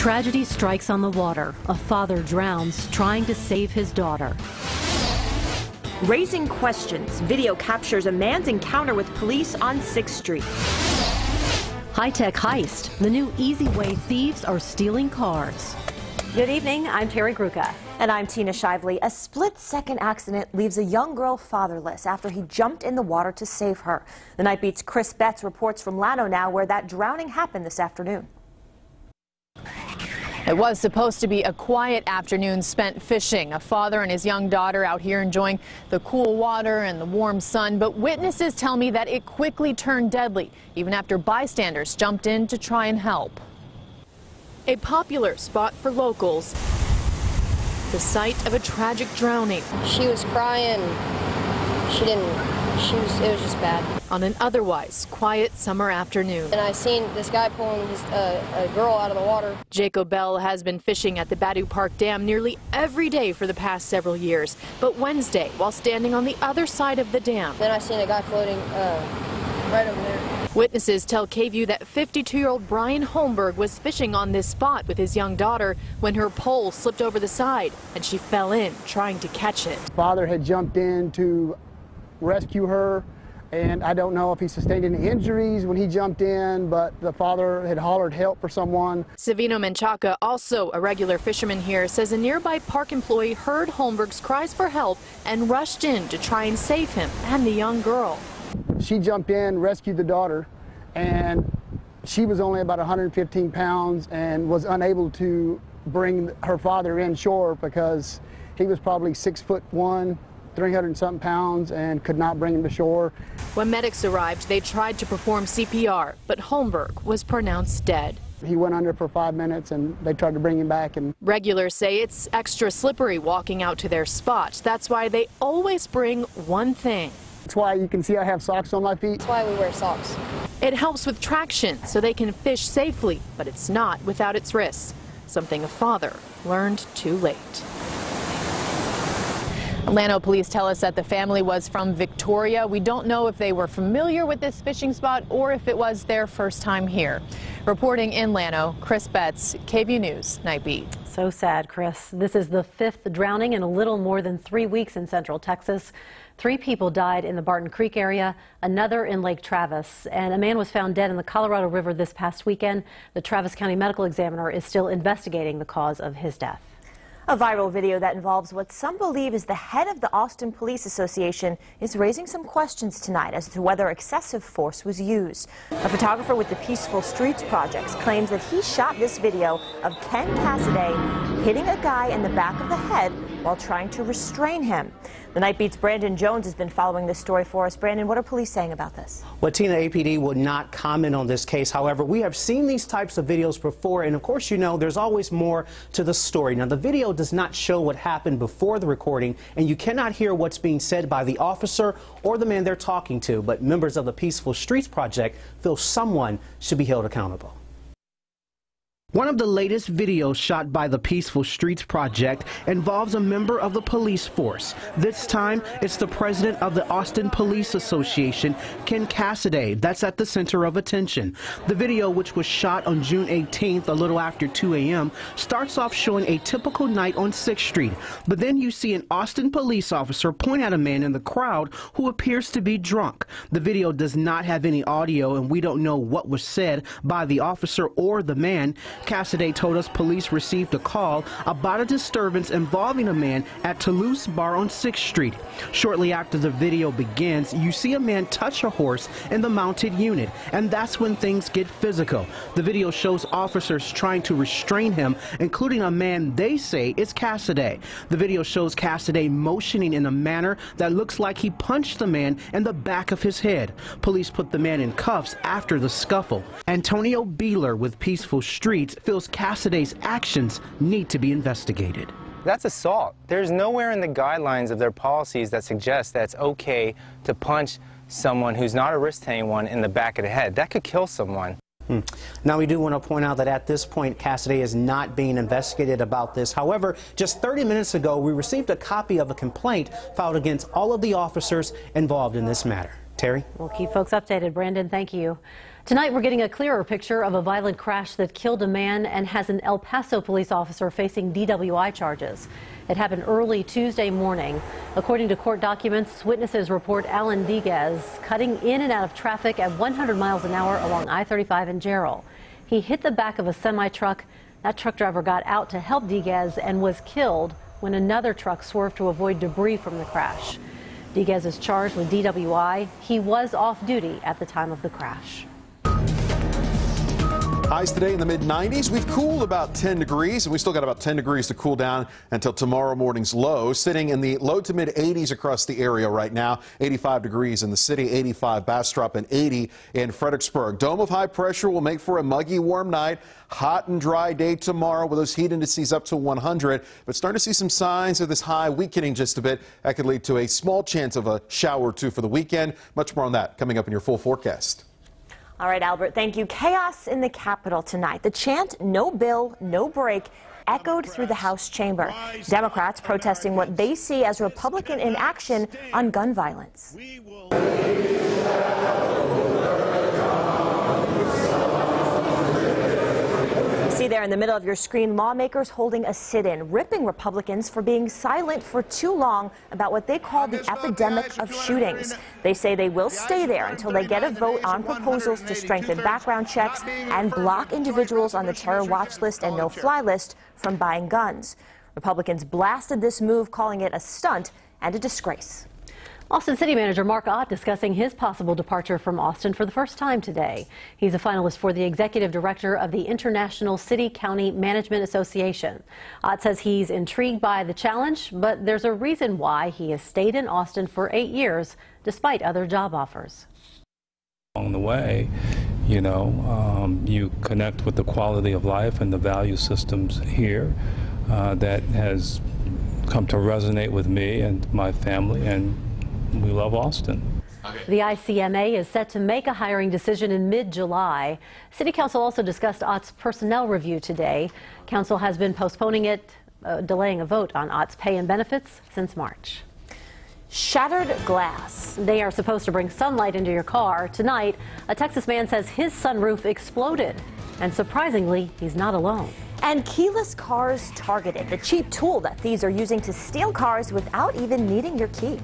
Tragedy strikes on the water. A father drowns trying to save his daughter. Raising questions. Video captures a man's encounter with police on 6th Street. High-tech heist. The new easy way thieves are stealing cars. Good evening, I'm Terry Gruca. And I'm Tina Shively. A split-second accident leaves a young girl fatherless after he jumped in the water to save her. The Night Beat's Chris Betts reports from Llano now, where that drowning happened this afternoon. It was supposed to be a quiet afternoon spent fishing. A father and his young daughter out here enjoying the cool water and the warm sun, but witnesses tell me that it quickly turned deadly, even after bystanders jumped in to try and help. A popular spot for locals, the site of a tragic drowning. She was crying. It was just bad. On an otherwise quiet summer afternoon. And I seen this guy pulling a girl out of the water. Jacob Bell has been fishing at the Badu Park Dam nearly every day for the past several years. But Wednesday, while standing on the other side of the dam, then I seen a guy floating right over there. Witnesses tell KVUE that 52-year-old Brian Holmberg was fishing on this spot with his young daughter when her pole slipped over the side and she fell in trying to catch it. Father had jumped in to rescue her, and I don't know if he sustained any injuries when he jumped in, but the father had hollered help for someone. Savino Menchaca, also a regular fisherman here, says a nearby park employee heard Holmberg's cries for help and rushed in to try and save him and the young girl. She jumped in, rescued the daughter, and she was only about 115 pounds and was unable to bring her father inshore because he was probably 6'1", 300-something pounds, and could not bring him to shore. When medics arrived, they tried to perform CPR, but Holmberg was pronounced dead. He went under for 5 minutes, and they tried to bring him back. And regulars say it's extra slippery walking out to their spot. That's why they always bring one thing. That's why you can see I have socks on my feet. That's why we wear socks. It helps with traction so they can fish safely, but it's not without its risks. Something a father learned too late. Llano police tell us that the family was from Victoria. We don't know if they were familiar with this fishing spot or if it was their first time here. Reporting in Llano, Chris Betts, KVUE News, Night Beat. So sad, Chris. This is the 5th drowning in a little more than 3 weeks in Central Texas. 3 people died in the Barton Creek area, another in Lake Travis, and a man was found dead in the Colorado River this past weekend. The Travis County Medical Examiner is still investigating the cause of his death. A viral video that involves what some believe is the head of the Austin Police Association is raising some questions tonight as to whether excessive force was used. A photographer with the Peaceful Streets Project claims that he shot this video of Ken Cassidy hitting a guy in the back of the head while trying to restrain him. The Night Beat's Brandon Jones has been following this story for us. Brandon, what are police saying about this? Well, Tina, APD would not comment on this case. However, we have seen these types of videos before, and of course, you know, there's always more to the story. Now, the video does not show what happened before the recording, and you cannot hear what's being said by the officer or the man they're talking to, but members of the Peaceful Streets Project feel someone should be held accountable. One of the latest videos shot by the Peaceful Streets Project involves a member of the police force. This time, it's the president of the Austin Police Association, Ken Cassidy, that's at the center of attention. The video, which was shot on June 18th, a little after 2 a.m., starts off showing a typical night on 6th Street. But then you see an Austin police officer point at a man in the crowd who appears to be drunk. The video does not have any audio, and we don't know what was said by the officer or the man. Cassidy told us police received a call about a disturbance involving a man at Toulouse Bar on 6th Street. Shortly after the video begins, you see a man touch a horse in the mounted unit, and that's when things get physical. The video shows officers trying to restrain him, including a man they say is Cassidy. The video shows Cassidy motioning in a manner that looks like he punched the man in the back of his head. Police put the man in cuffs after the scuffle. Antonio Beeler with Peaceful Streets feels Cassidy's actions need to be investigated. That's assault. There's nowhere in the guidelines of their policies that suggests that it's okay to punch someone who's not a risk to anyone in the back of the head. That could kill someone. Now, we do want to point out that at this point, Cassidy is not being investigated about this. However, just 30 minutes ago, we received a copy of a complaint filed against all of the officers involved in this matter. Terry? We'll keep folks updated. Brandon, thank you. Tonight, we're getting a clearer picture of a violent crash that killed a man and has an El Paso police officer facing DWI charges. It happened early Tuesday morning. According to court documents, witnesses report Alan Diguez cutting in and out of traffic at 100 miles an hour along I-35 in Jarrell. He hit the back of a semi-truck. That truck driver got out to help Diguez and was killed when another truck swerved to avoid debris from the crash. Diguez is charged with DWI. He was off duty at the time of the crash. Highs today in the mid-90s. We've cooled about 10 degrees, and we still got about 10 degrees to cool down until tomorrow morning's low, sitting in the low to mid-80s across the area right now. 85 degrees in the city, 85 Bastrop, and 80 in Fredericksburg. Dome of high pressure will make for a muggy, warm night. Hot and dry day tomorrow with those heat indices up to 100, but starting to see some signs of this high weakening just a bit. That could lead to a small chance of a shower or two for the weekend. Much more on that coming up in your full forecast. All right, Albert, thank you. Chaos in the Capitol tonight. The chant, "No bill, no break," echoed through the House chamber. Democrats protesting what they see as Republican inaction on gun violence. See there in the middle of your screen, lawmakers holding a sit-in, ripping Republicans for being silent for too long about what they call the epidemic of shootings. They say they will stay there until they get a vote on proposals to strengthen background checks and block individuals on the terror watch list and no-fly list from buying guns. Republicans blasted this move, calling it a stunt and a disgrace. Austin City Manager Mark Ott discussing his possible departure from Austin for the first time today. He's a finalist for the Executive Director of the International City-County Management Association. Ott says he's intrigued by the challenge, but there's a reason why he has stayed in Austin for 8 years despite other job offers. Along the way, you connect with the quality of life and the value systems here that has come to resonate with me and my family, and we love Austin. The ICMA is set to make a hiring decision in mid-July. City Council also discussed Ott's personnel review today. Council has been postponing it, delaying a vote on Ott's pay and benefits since March. Shattered glass. They are supposed to bring sunlight into your car. Tonight, a Texas man says his sunroof exploded. And surprisingly, he's not alone. And keyless cars targeted, the cheap tool that thieves are using to steal cars without even needing your key.